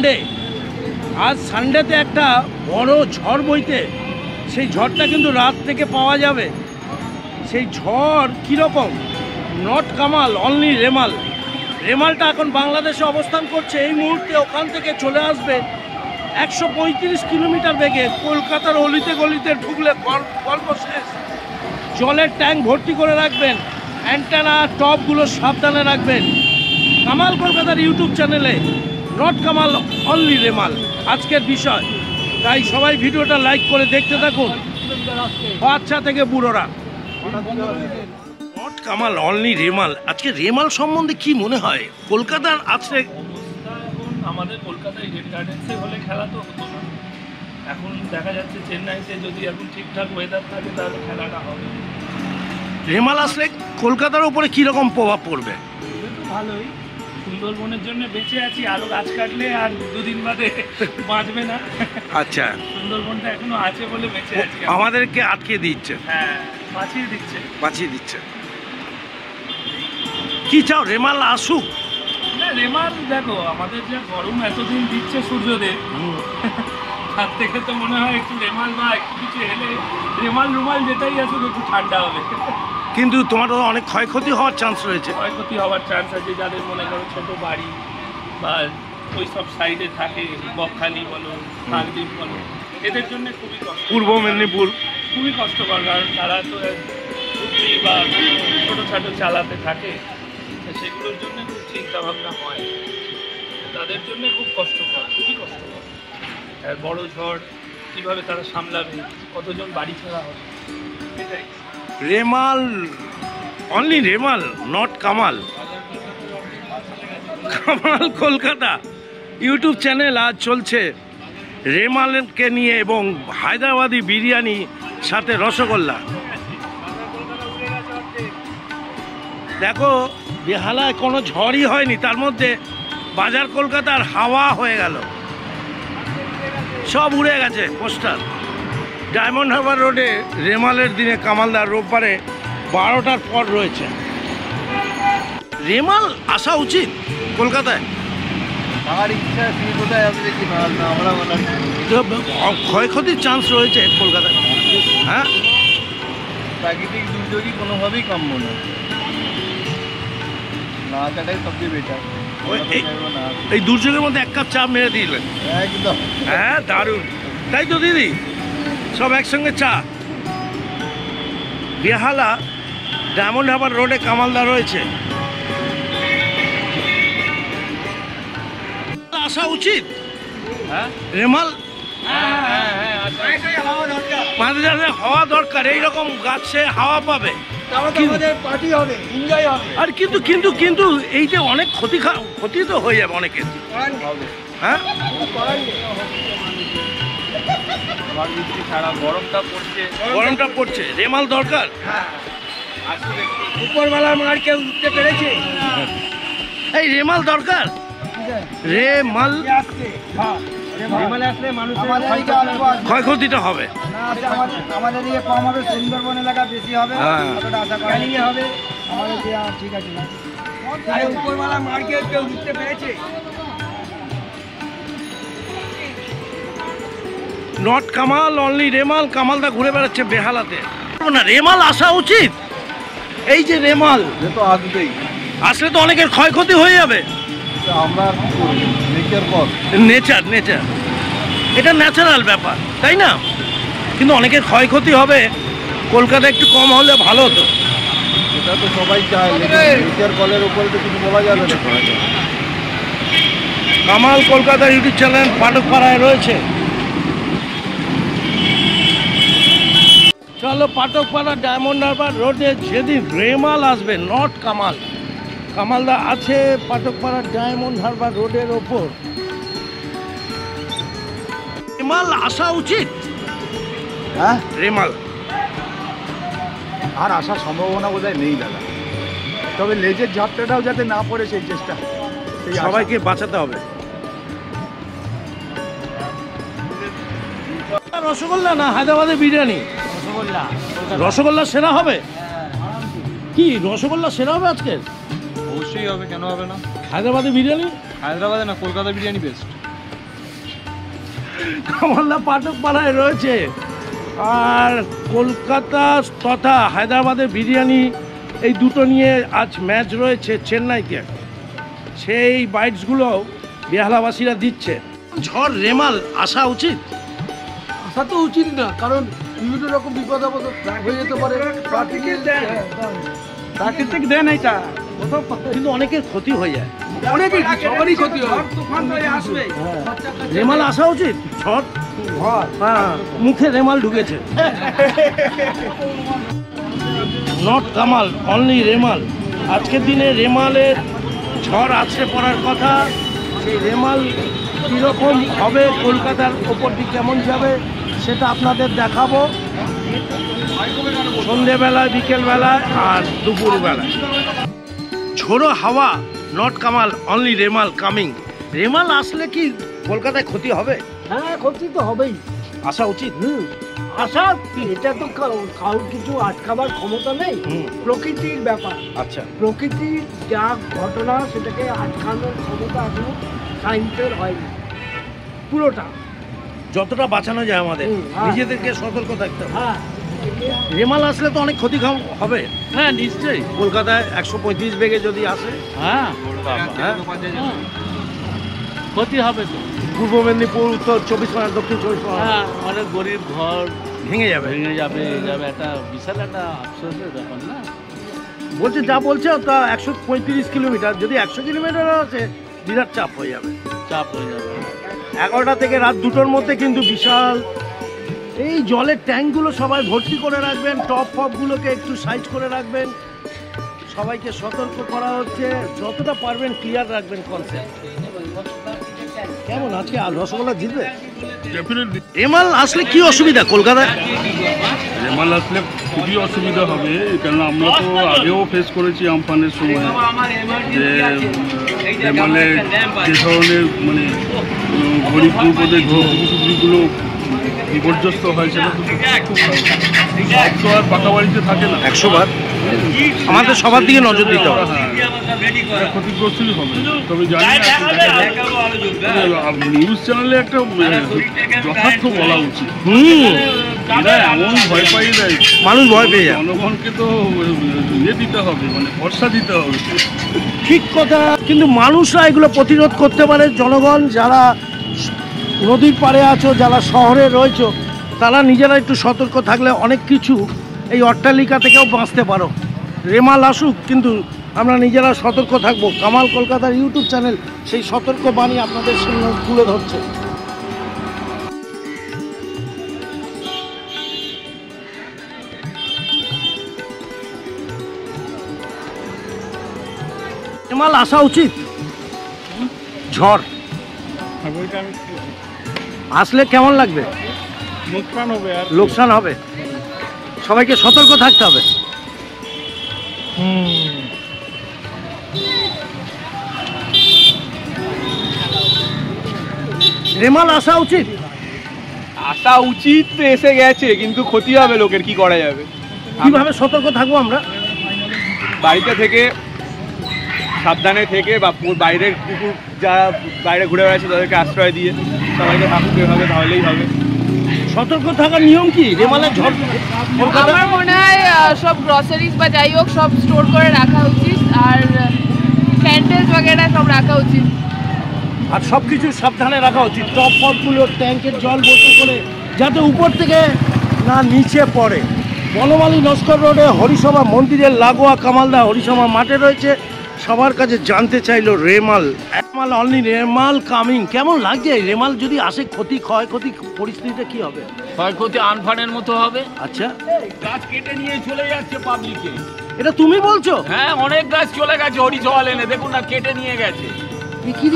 Sunday, আজ সানডেতে একটা বড় ঝড় বইতে, সেই ঝড়টা কিন্তু রাত থেকে পাওয়া যাবে। সেই ঝড় কীরকম? Not Kamal, only Remal. রেমালটা এখন বাংলাদেশে অবস্থান করছে। এই মুহূর্তে ওখান থেকে চলে আসবে 135 কিলোমিটার বেগে। কলকাতার অলিতে গলিতে ঢুকলে গল্প শেষ। জলের ট্যাঙ্ক ভর্তি করে রাখবেন, অ্যান্টেনা টপগুলো সাবধানে রাখবেন। কামাল কলকাতার ইউটিউব চ্যানেলে নট কামাল, অনলি রেমাল আজকের বিষয়। তাই সবাই ভিডিওটা লাইক করে দেখতে থাকুন, বাচ্চা থেকে বুড়োরা। Not Kamal, only Remal. আজকে রেমাল সম্বন্ধে কি মনে হয়? কলকাতার আছে, আমাদের কলকাতায় ইডেন গার্ডেন্সে হলে খেলা তো হতো না। এখন দেখা যাচ্ছে চেন্নাইতে যদি এখন ঠিকঠাক ওয়েদার থাকে তাহলে খেলাটা হবে। রেমাল আসলে কলকাতার উপরে কীরকম প্রভাব পড়বে? তো ভালোই, সুন্দরবনের জন্য বেঁচে আছি। আরও গাছ কাটলে আর দুদিন বাদে বাঁচবে না। আচ্ছা, সুন্দরবনটা এখনো আছে বলে বেঁচে আছি। আমাদেরকে আটকে দিচ্ছে, হ্যাঁ, বাঁচিয়ে দিচ্ছে, বাঁচিয়ে দিচ্ছে। কি চাও রেমাল আসুক? না, রেমাল দেখো, আমাদের যে গরম এতদিন দিচ্ছে সূর্যদেব, তার থেকে তো মনে হয় একটু রেমাল বা একটু কিছু এলে, রেমাল রুমাল যেটাই আসুক একটু ঠান্ডা হবে। কিন্তু তোমার তো অনেক ক্ষয়ক্ষতি হওয়ার চান্স রয়েছে। ক্ষয়ক্ষতি হওয়ার চান্স আছে যাদের মনে করো ছোটো বাড়ি বা ওই সব সাইডে থাকে, বকখালি বলো, কাকদ্বীপ বলো, এদের জন্য খুবই কষ্ট। পূর্ব মেদিনীপুর খুবই কষ্টকর, কারণ তারা তো পুকুরি বা ছোটো ছাটো চালাতে থাকে, সেগুলোর জন্য খুব চিন্তাভাবনা হয়। তাদের জন্য খুব কষ্টকর, খুবই কষ্টকর। আর বড় ঝড় কীভাবে তারা সামলাবে, কতজন বাড়ি ছাড়া হবে, এটাই। Remal, only Remal, not Kamal. Kamal Kolkata YouTube channel আজ চলছে রেমালকে নিয়ে, এবং হায়দ্রাবাদি বিরিয়ানি সাথে রসগোল্লা। দেখো, বেহালায় কোনো ঝড়ই হয়নি, তার মধ্যে বাজার কলকাতার হাওয়া হয়ে গেল, সব উড়ে গেছে পোস্টার। ডায়মন্ড হারবার রোডে রেমালের দিনে কামালদার রোববারে 12টার পর রয়েছে। রেমাল আসা উচিত কলকাতায়। ক্ষয়ক্ষতির চান্স রয়েছে কলকাতায়। হ্যাঁ, প্রাকৃতিক দুর্যোগই কোনোভাবেই কাম্য না, না আসাটাই সবচেয়ে বেটার। এই দুর্যোগের মধ্যে এক কাপ চা মেরে দিলেন, একদম। হ্যাঁ, দারুণ। তাই তো দিদি, সব একসঙ্গে চা। বেহালা ডায়মন্ড হারবার রোডে কামালদা রয়েছে। আসা উচিত। হ্যাঁ, রেমাল হ্যাঁ, মাঝে মাঝে হওয়া দরকার, এইরকম গাছে হাওয়া পাবে। পার্টি হবে, এনজয় হবে। আর কিন্তু কিন্তু কিন্তু এই যে অনেক ক্ষতি তো হয়ে যাবে অনেকের। হ্যাঁ, ছাড়া গরমটা পড়ছে, রেমাল দরকার। উপরবেলার মার কেউ উঠতে পেরেছে? এই রেমাল দরকার, রেমাল। ক্ষয়ক্ষতিটা হবে, আমাদের দিকে কম হবে, সুন্দরবন এলাকা বেশি হবে, হবে আমাদের ঠিক আছে না। আরে উপরবেলা মার্কেট কেউ উঠতে পেরেছে? Not Kamal, only Remal. কামালদা ঘুরে বেড়াচ্ছে বেহালাতে। না, রেমাল আসা উচিত। এই যে রেমাল তো আসবেই, আসলে তো অনেকের ক্ষয়ক্ষতি হয়ে যাবে। আমরা নেচার, এটা ন্যাচারাল ব্যাপার, তাই না? কিন্তু অনেকের ক্ষয়ক্ষতি হবে। কলকাতা একটু কম হলে ভালো হতো। এটা তো সবাই চায়, নেচার কলের উপরে তো কিছু বলা যাবে না। কামাল কলকাতা ইউটিউব চ্যানেল পাঠকপাড়ায় রয়েছে। চলো, পাঠকপাড়া ডায়মন্ড হারবার রোডে যেদিন রেমাল আসবে, নট কামাল, কামালদা আছে পাঠকপাড়া ডায়মন্ড হারবার রোডের ওপর। রেমাল আসা উচিত। হ্যাঁ, রেমাল আর আসার সম্ভাবনা বোধহয় নেই দাদা। তবে লেজের ঝাপটাটাও যাতে না পড়ে সেই চেষ্টা, সবাইকে বাঁচাতে হবে। রসগোল্লা না হায়দ্রাবাদের বিরিয়ানি? রসগোল্লা সেরা হবে। কি রসগোল্লা সেরা হবে আজকে? অবশ্যই হবে, কেন হবে না? হায়দ্রাবাদের বিরিয়ানি? হায়দ্রাবাদে না, কলকাতা বিরিয়ানি বেস্ট। কামালদা পাঠক পাড়ায় রয়েছে। আর কলকাতা তথা হায়দ্রাবাদের বিরিয়ানি এই দুটো নিয়ে আজ ম্যাচ রয়েছে চেন্নাইতে। সেই বাইটসগুলো বেহালাবাসীরা দিচ্ছে। ঝড় রেমাল আসা উচিত? আসা তো উচিত না, কারণ বিভিন্ন রকম বিপদ আপদ হয়ে যেতে পারে। প্রাকৃতিক দেন এটা, কিন্তু অনেকের ক্ষতি হয়ে যায়, অনেকের সবারই ক্ষতি হয়। রেমাল আসা উচিত। ঝড় হ্যাঁ, মুখে রেমাল ঢুকেছে। Not Kamal, only Remal. আজকের দিনে রেমালের ঝড় আছড়ে পড়ার কথা। সেই রেমাল কীরকম হবে, কলকাতার ওপর দিক কেমন যাবে সেটা আপনাদের দেখাবো সন্ধেবেলায়, বিকেলবেলায় আর দুপুরবেলায়। ঝোড়ো হাওয়া, not Kamal, only Remal coming. Remal আসলে কি কলকাতায় ক্ষতি হবে? হ্যাঁ, ক্ষতি তো হবেই, আসা উচিত। আশা এটা তো কারোর কিছু আটকাবার ক্ষমতা নেই, প্রকৃতির ব্যাপার। আচ্ছা, প্রকৃতির যা ঘটনা সেটাকে আটকানোর ক্ষমতা এখনো সায়েন্সের হয়নি পুরোটা। যতটা বাঁচানো যায় আমাদের হ্যাঁ। নিজেদেরকে সতর্ক থাকতে হবে। হ্যাঁ, রেমাল আসলে তো অনেক ক্ষতি হবে। হ্যাঁ নিশ্চয়ই। কলকাতায় 135 বেগে যদি আসে, হ্যাঁ হ্যাঁ, ক্ষতি হবে তো। পূর্ব মেদিনীপুর, উত্তর 24 পরগনা, দক্ষিণ 24 পরগনা হ্যাঁ, অনেক গরিব ঘর ভেঙে যাবে। ভেঙে যাবে, একটা বিশাল একটা আফসোসের ব্যাপার না। বলছে যা বলছে তা 135 কিলোমিটার, যদি 100 কিলোমিটার আছে বিরাট চাপ হয়ে যাবে। চাপ হয়ে যাবে। 11টা থেকে রাত 2টোর মধ্যে কিন্তু বিশাল এই জলের ট্যাঙ্কগুলো সবাই ভর্তি করে রাখবেন, টপ ফপগুলোকে একটু সাইজ করে রাখবেন। সবাইকে সতর্ক করা হচ্ছে, যতটা পারবেন ক্লিয়ার রাখবেন কনসেপ্ট। কেমন আজকে আর রসগোল্লা জিতবে? রেমাল আসলে কি অসুবিধা কলকাতায়? রেমাল আসলে খুবই অসুবিধা হবে, কেননা আমরা তো আগেও ফেস করেছি আমফানের সময় যে রেমালে যে ধরনের মানে গরিব দুর্গদের ঝুঁকিগুলো বিপর্যস্ত হয় সেটা তো খুব সব তো আর পাকা বাড়িতে থাকে না। 100 বার আমাদের সবার দিকে নজর দিতে হবে। হ্যাঁ, ক্ষতিগ্রস্তই হবে। তবে জানি না, নিউজ চ্যানেলে একটা যথার্থ বলা উচিত। এরা এমন ভয় পাইয়ে দেয়, মানুষ ভয় পেয়ে যায়। জনগণকে তো দিতে হবে, মানে ভরসা দিতে হবে। ঠিক কথা, কিন্তু মানুষরা এগুলো প্রতিরোধ করতে পারে। জনগণ যারা নদীর পাড়ে আছো, যারা শহরে রয়েছো, তারা নিজেরা একটু সতর্ক থাকলে অনেক কিছু এই অট্টালিকা থেকেও বাঁচতে পারো। রেমাল আসুক, কিন্তু আমরা নিজেরা সতর্ক থাকবো। কামাল কলকাতার ইউটিউব চ্যানেল সেই সতর্ক বাণী আপনাদের সামনে তুলে ধরছে। রেমাল আসা উচিত। ঝড় আসলে কেমন লাগবে? লোকসান হবে, আর লোকসান হবে, সবাইকে সতর্ক থাকতে হবে। রেমাল আসা উচিত। আসা উচিত তো এসে গেছে, কিন্তু ক্ষতি হবে লোকের, কি করা যাবে? কিভাবে সতর্ক থাকবো আমরা? বাড়িতে থেকে সাবধানে থেকে, বা বাইরের কুকুর যারা বাইরে ঘুরে বেড়াচ্ছে তাদেরকে আশ্রয় দিয়ে সবাইকে থাকুক, এভাবে তাহলেই হবে। সতর্ক থাকার নিয়ম কি রেমালের ঝড়? আমার মনে হয় সব গ্রসারিজ বা যাই হোক সব স্টোর করে রাখা উচিত, আর স্যান্ডেলস वगैरह সব রাখা উচিত, আর সব কিছু সাবধানে রাখা উচিত। টপ ফপগুলো ট্যাঙ্কের জল ভর্তি করে যাতে উপর থেকে না নিচে পড়ে। বনমালী নস্কর রোডে হরিসভা মন্দিরের লাগোয়া কামালদা হরিসভা মাঠে রয়েছে। সবার কাছে জানতে চাইলো রেমাল অনলি রেমাল কামিং। কেমন লাগছে রেমাল যদি আসে? ক্ষয়ক্ষতি পরিস্থিতিটা কি হবে? ক্ষয়ক্ষতি আনফানের মতো হবে। আচ্ছা, গাছ কেটে নিয়ে চলে যাচ্ছে পাবলিকে। এটা তুমি বলছো? হ্যাঁ, অনেক গাছ চলে গেছে হরিজওয়াল এনে, দেখুন না, কেটে নিয়ে গেছে,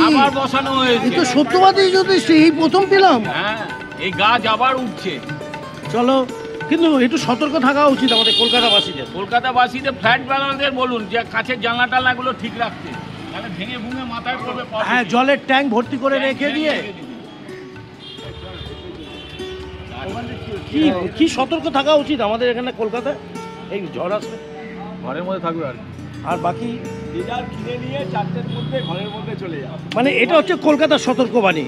আবার বসানো হয়েছে। তো সত্যবাদী যদি এই প্রথম পেলাম। হ্যাঁ, এই গাছ আবার উঠছে। চলো, কিন্তু একটু সতর্ক থাকা উচিত আমাদের কলকাতাবাসীদের। কলকাতাবাসীদের ফ্ল্যাট বানানোদের বলুন যে কাছের জানলা টানলাগুলো ঠিক রাখতে, তাহলে ভেঙে ভুঙে মাথায় পড়বে। হ্যাঁ, জলের ট্যাঙ্ক ভর্তি করে রেখে দিয়ে কি সতর্ক থাকা উচিত আমাদের এখানে কলকাতায়? এই ঝড় আসবে, ঘরের মধ্যে থাকবে আর বাকি কিনে নিয়ে 4টের মধ্যে ঘরের মধ্যে চলে যাও। মানে এটা হচ্ছে কলকাতার সতর্কবাণী।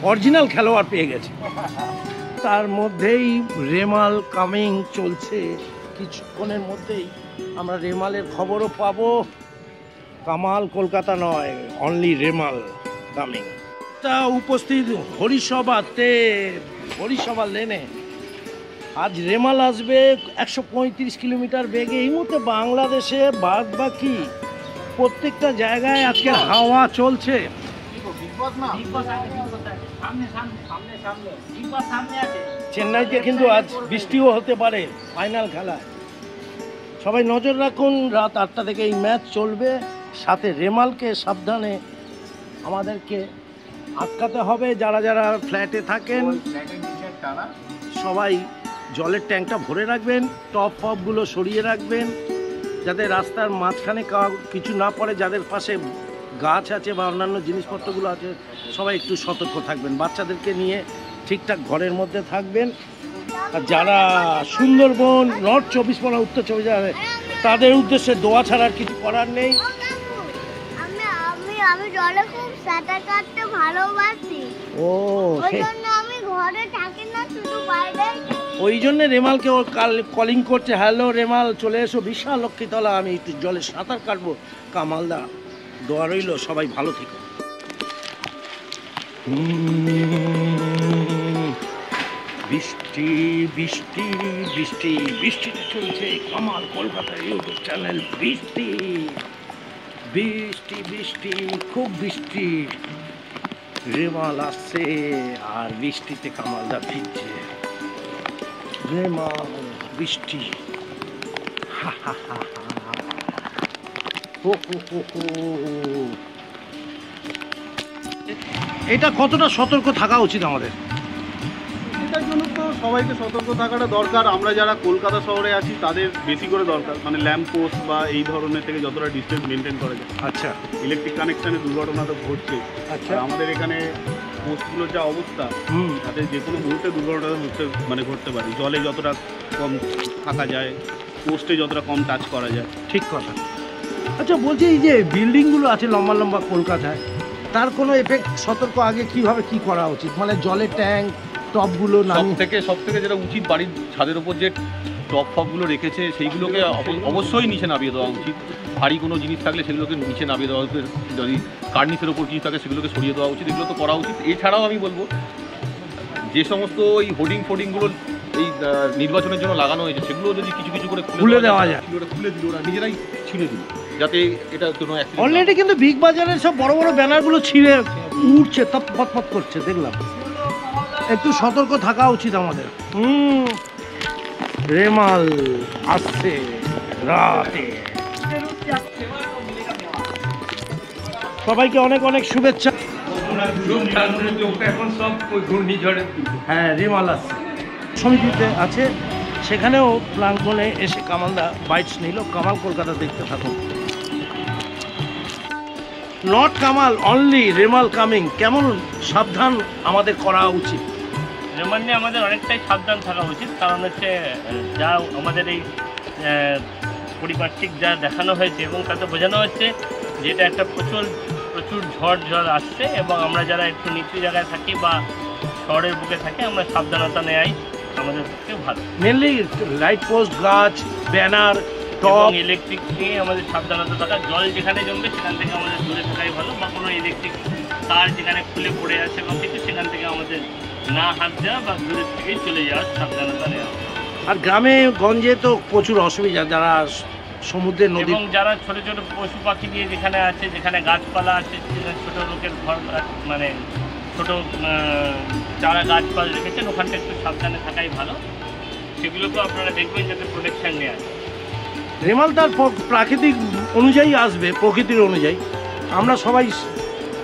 অরিজিনাল খেলোয়াড় পেয়ে গেছে। তার মধ্যেই রেমাল কামিং চলছে, কিছুক্ষণের মধ্যেই আমরা রেমালের খবরও পাবো। কামাল কলকাতা নয়, অনলি রেমাল কামিং। তা উপস্থিত হরিসভা লেনে আজ রেমাল আসবে 135 কিলোমিটার বেগে। এই মুহূর্তে বাংলাদেশে বাদ বাকি প্রত্যেকটা জায়গায় আজকে হাওয়া চলছে। চেন্নাইতে কিন্তু আজ বৃষ্টিও হতে পারে ফাইনাল খেলা। সবাই নজর রাখুন, রাত 8টা থেকে এই ম্যাচ চলবে। সাথে রেমালকে সাবধানে আমাদেরকে আটকাতে হবে। যারা যারা ফ্ল্যাটে থাকেন সবাই জলের ট্যাঙ্কটা ভরে রাখবেন, টপ ফপগুলো সরিয়ে রাখবেন যাতে রাস্তার মাঝখানে কিছু না পড়ে। যাদের পাশে গাছ আছে বা অন্যান্য জিনিসপত্রগুলো আছে সবাই একটু সতর্ক থাকবেন। বাচ্চাদেরকে নিয়ে ঠিকঠাক ঘরের মধ্যে থাকবেন। আর যারা সুন্দরবন, নর্থ 24 পরগনা, উত্তর 24 পরগনা তাদের উদ্দেশ্যে দোয়া ছাড়ার কিছু করার নেই। আমি জলে খুব সাঁতার কাটতে ভালোবাসি। ওই জন্য আমি ঘরে থাকি না, শুধু বাইরে। ওই জন্য রেমালকে ও কলিং করছে, হ্যালো রেমাল চলে এসো বিশাল লক্ষ্মীতলা, আমি একটু জলে সাঁতার কাটবো। কামালদা দোয়া রইল, সবাই ভালো থেকো। বৃষ্টি বৃষ্টি বৃষ্টি বৃষ্টিতে চলছে কামাল কলকাতা ইউটিউব চ্যানেল। বৃষ্টি বৃষ্টি বৃষ্টি খুব বৃষ্টি। রেমাল আসছে আর বৃষ্টিতে কামালদা ভিজছে। রেমাল বৃষ্টি, হা হা হা হা, হো হো হো হো। এটা কতটা সতর্ক থাকা উচিত আমাদের? এটার জন্য তো সবাইকে সতর্ক থাকাটা দরকার। আমরা যারা কলকাতা শহরে আছি তাদের বেশি করে দরকার, মানে ল্যাম্প পোস্ট বা এই ধরনের থেকে যতটা ডিস্টেন্স মেনটেন করা যায়। আচ্ছা, ইলেকট্রিক কানেকশানে দুর্ঘটনা তো ঘটছে। আচ্ছা, আমাদের এখানে পোস্টগুলোর যা অবস্থা, তাতে যে কোনো মুহূর্তে দুর্ঘটনা ঘটতে পারে। জলে যতটা কম থাকা যায়, পোস্টে যতটা কম টাচ করা যায়। ঠিক কথা। আচ্ছা বলছি, এই যে বিল্ডিংগুলো আছে লম্বা লম্বা কলকাতায়, তার কোনো এফেক্ট সতর্ক আগে কিভাবে কি করা উচিত? মানে জলের ট্যাঙ্ক টপগুলো সব থেকে যেটা উচিত, বাড়ির ছাদের ওপর যে টপ ফপগুলো রেখেছে সেইগুলোকে অবশ্যই নিচে নামিয়ে দেওয়া উচিত। ভারী কোনো জিনিস থাকলে সেগুলোকে নিচে নামিয়ে দেওয়া উচিত। যদি কার্নিসের ওপর কিছু থাকে সেগুলোকে সরিয়ে দেওয়া উচিত। এগুলো তো করা উচিত। এছাড়াও আমি বলবো, যে সমস্ত এই হোর্ডিংগুলো এই নির্বাচনের জন্য লাগানো হয়েছে সেগুলো যদি কিছু কিছু করে খুলে দেওয়া যায়, খুলে দিল, ওরা নিজেরাই ছিঁড়ে দিল, যাতে এটা কোনো অলরেডি কিন্তু বিগ বাজারের সব বড় বড় ব্যানারগুলো ছিঁড়ে উঠছে, তৎপৎ করছে, দেখলাম। একটু সতর্ক থাকা উচিত আমাদের। রেমাল আসছে রাতে। সবাইকে অনেক অনেক শুভেচ্ছা। হ্যাঁ, রেমাল আসছে, সমিতিতে আছে, সেখানেও প্রাঙ্গণে এসে কামালদা বাইটস নিল। কামাল কলকাতা দেখতে থাকুন। Not Kamal, only Remal coming. কেমন সাবধান আমাদের করা উচিত? রেমাল নিয়ে আমাদের অনেকটাই সাবধান থাকা উচিত, কারণ হচ্ছে যা আমাদের এই পরিপার্শ্বিক যা দেখানো হয়েছে এবং তাতে বোঝানো হচ্ছে যে এটা একটা প্রচুর ঝড় জল আসছে, এবং আমরা যারা একটু নিচু জায়গায় থাকি বা শহরের বুকে থাকি, আমরা সাবধানতা নেওয়াই আমাদের পক্ষে ভালো। মেনলি লাইট পোস্ট, গাছ, ব্যানার, টপ, ইলেকট্রিক নিয়ে আমাদের সাবধানতা থাকা। জল যেখানে জমবে সেখান থেকে আমাদের দূরে থাকাই ভালো, বা কোনো ইলেকট্রিক তার যেখানে খুলে পড়ে আছে বা কিছু, সেখান থেকে আমাদের না হাত দেওয়া বা দূরের থেকেই চলে যাওয়ার সাবধানতা নেওয়া। আর গ্রামে গঞ্জে তো প্রচুর অসুবিধা, যারা সমুদ্রের নদী এবং যারা ছোট ছোট পশু পাখি নিয়ে যেখানে আছে, যেখানে গাছপালা আছে, ছোট লোকের ঘর, মানে ছোট যারা গাছপালা রেখেছেন ওখানটা একটু সাবধানে থাকাই ভালো। সেগুলোকেও আপনারা দেখবেন যাতে প্রোটেকশন নেওয়া যায়। রেমাল তার প্রাকৃতিক অনুযায়ী আসবে, প্রকৃতির অনুযায়ী। আমরা সবাই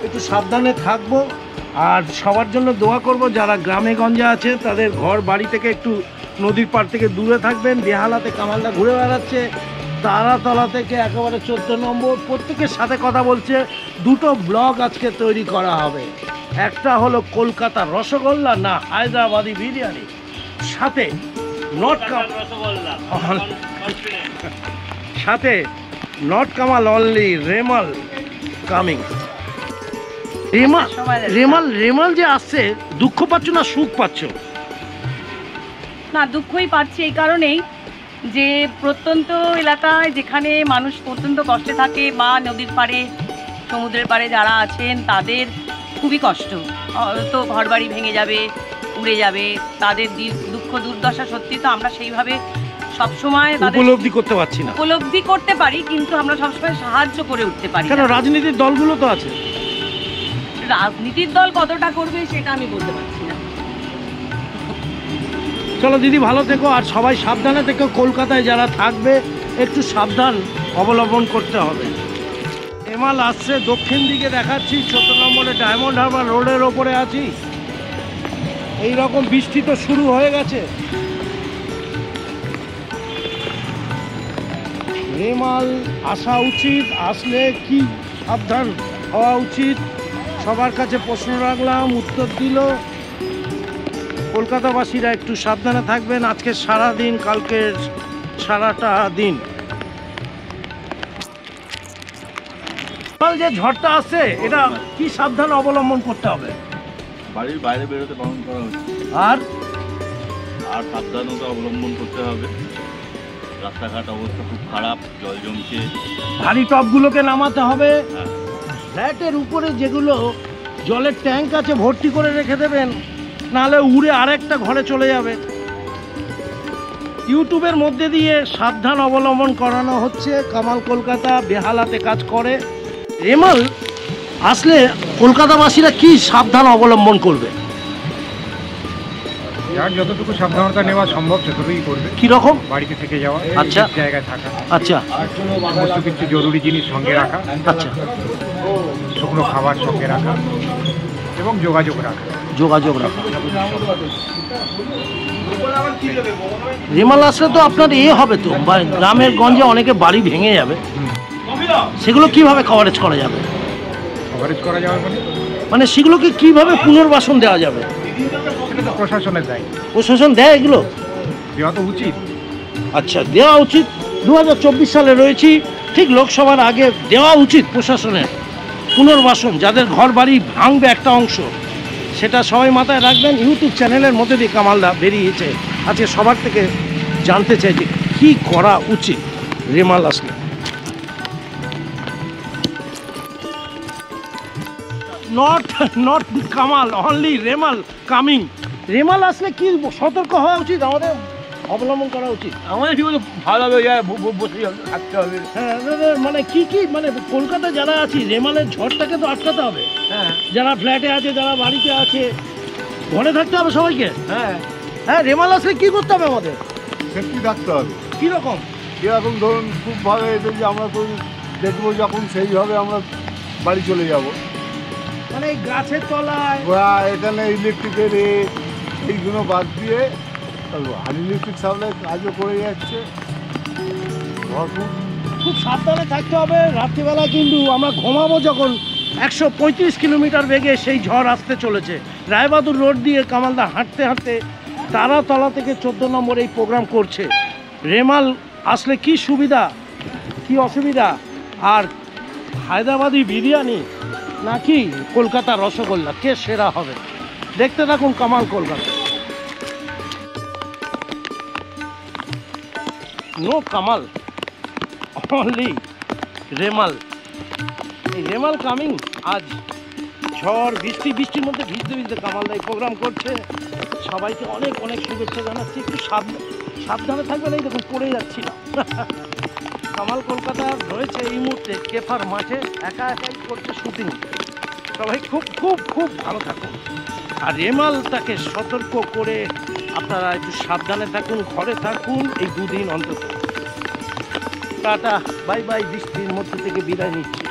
একটু সাবধানে থাকবো আর সবার জন্য দোয়া করব। যারা গ্রামে গঞ্জে আছে তাদের ঘর বাড়ি থেকে একটু নদীর পাড় থেকে দূরে থাকবেন। বেহালাতে কামালদা ঘুরে বেড়াচ্ছে, তারাতলা থেকে একেবারে 14 নম্বর, প্রত্যেকের সাথে কথা বলছে। দুটো ব্লগ আজকে তৈরি করা হবে, একটা হলো কলকাতা রসগোল্লা না হায়দ্রাবাদি বিরিয়ানি, সাথে not Kamal only Remal coming. Remal যে আসছে, দুঃখ পাচ্ছ না সুখ পাচ্ছ? না, দুঃখই পাচ্ছি এই কারণেই যে প্রত্যন্ত এলাকায় যেখানে মানুষ অত্যন্ত কষ্টে থাকে বা নদীর পাড়ে সমুদ্রের পাড়ে যারা আছেন তাদের খুবই কষ্ট, তো ঘরবাড়ি ভেঙে যাবে, উড়ে যাবে, তাদের দুঃখ দুর্দশা সত্যি তো আমরা সেইভাবে সবসময় উপলব্ধি করতে পারছি না। উপলব্ধি করতে পারি কিন্তু আমরা সবসময় সাহায্য করে উঠতে পারি। কেন, রাজনীতির দলগুলো তো আছে। রাজনীতির দল কতটা করবে সেটা আমি বলতে পারছি না। চলো দিদি, ভালো থেকো, আর সবাই সাবধানে থেকো। কলকাতায় যারা থাকবে একটু সাবধান অবলম্বন করতে হবে। রেমাল আসছে, দক্ষিণ দিকে দেখাচ্ছি, 14 নম্বরে ডায়মন্ড হারবার রোডের ওপরে আছি। এই রকম বৃষ্টি তো শুরু হয়ে গেছে। রেমাল আসা উচিত, আসলে কি সাবধান হওয়া উচিত, সবার কাছে প্রশ্ন রাখলাম, উত্তর দিল। কলকাতাবাসীরা একটু সাবধানে থাকবেন আজকে সারাদিন, কালকের সারাটা দিন। যে ঝড়টা আসছে, এটা কি সাবধান অবলম্বন করতে হবে? বাড়ির বাইরে বেরোতে বারণ করা হচ্ছে। আর সাবধানতা অবলম্বন করতে হবে। রাস্তাঘাট অবস্থা খুব খারাপ, জল জমছে। ভারী টপগুলোকে নামাতে হবে। ফ্ল্যাটের উপরে যেগুলো জলের ট্যাঙ্ক আছে ভর্তি করে রেখে দেবেন, নাহলে উড়ে আরেকটা ঘরে চলে যাবে। ইউটিউবের মধ্যে দিয়ে সাবধান অবলম্বন করানো হচ্ছে। কামাল কলকাতা বেহালাতে কাজ করে। রেমাল আসলে কলকাতাবাসীরা কি সাবধান অবলম্বন করবে? যার যতটুকু সাবধানতা নেওয়া সম্ভব ততটুকুই করবে। কিরকম? বাড়িতে থেকে যাওয়া, আচ্ছা, জায়গায় থাকা, আচ্ছা, সমস্ত কিছু জরুরি জিনিস সঙ্গে রাখা, আচ্ছা, শুকনো খাবার সঙ্গে রাখা এবং যোগাযোগ রাখা। রেমাল আসলে তো আপনার হবে তো, গ্রামের গঞ্জে অনেকে বাড়ি ভেঙে যাবে, সেগুলো কিভাবে কভারেজ করা যাবে? মানে সেগুলোকে কিভাবে পুনর্বাসন দেওয়া যাবে? প্রশাসনের দায়িত্ব। প্রশাসন দেয় এগুলো? দেওয়া তো উচিত। আচ্ছা, দেওয়া উচিত। 2024 সালে রয়েছি, ঠিক লোকসভার আগে দেওয়া উচিত প্রশাসনের পুনর্বাসন। যাদের ঘর বাড়ি ভাঙবে একটা অংশ, সেটা সবাই মাথায় রাখবেন। ইউটিউব চ্যানেলের মধ্যে দিয়ে কামালদা বেরিয়েছে, আজকে সবার থেকে জানতে চাই যে কী করা উচিত রেমাল আসলে। Not Kamal, only Remal coming. Remal আসলে কি সতর্ক হওয়া উচিত, আমাদের অবলম্বন করা উচিত? আমাদের কি বলতো, ভালোভাবে বসে থাকতে হবে। হ্যাঁ, মানে কি মানে কলকাতা যারা আছি, রেমালের ঝড়টাকে তো আটকাতে হবে। হ্যাঁ, যারা ফ্ল্যাটে আছে, যারা বাড়িতে আছে, ঘরে থাকতে হবে সবাইকে। হ্যাঁ হ্যাঁ, রেমাল আসলে কি করতে হবে আমাদের? সেফটি থাকতে হবে। কীরকম? কীরকম ধরুন, খুব ভালো এটা যে আমরা তো দেখবো যখন সেইভাবে আমরা বাড়ি চলে যাব। মানে এই গাছের তলায় বা এখানে ইলেকট্রিকের এইগুলো বাদ দিয়ে হানি ইলেকট্রিক সাপ্লাই কাজও করে যাচ্ছে। খুব সাবধানে থাকতে হবে। রাত্রিবেলা কিন্তু আমরা ঘুমাবো যখন 135 কিলোমিটার বেগে সেই ঝড় আসতে চলেছে। রায়বাহাদুর রোড দিয়ে কামালদা হাঁটতে হাঁটতে তারাতলা থেকে 14 নম্বর এই প্রোগ্রাম করছে। রেমাল আসলে কি সুবিধা কি অসুবিধা, আর হায়দ্রাবাদি বিরিয়ানি নাকি কলকাতার রসগোল্লা, কে সেরা হবে? দেখতে থাকুন Kamal Kolkata. No Kamal, only Remal. এই রেমাল কামিং। আজ ঝড় বৃষ্টির মধ্যে ভিজতে কামালদা এই প্রোগ্রাম করছে। সবাইকে অনেক অনেক শুভেচ্ছা জানাচ্ছি। একটু সাবধানে থাকবেন। এই দেখুন পড়ে যাচ্ছিলাম। কামাল কলকাতা রয়েছে এই মুহূর্তে কেফার মাঠে, একাই করছে শুটিং। সবাই খুব খুব খুব ভালো থাকুন। আর রেমাল তাকে সতর্ক করে আপনারা একটু সাবধানে থাকুন, ঘরে থাকুন এই 2 দিন অন্তত। Tata, bye bye. বৃষ্টির মধ্যে থেকে বিদায় নিচ্ছি।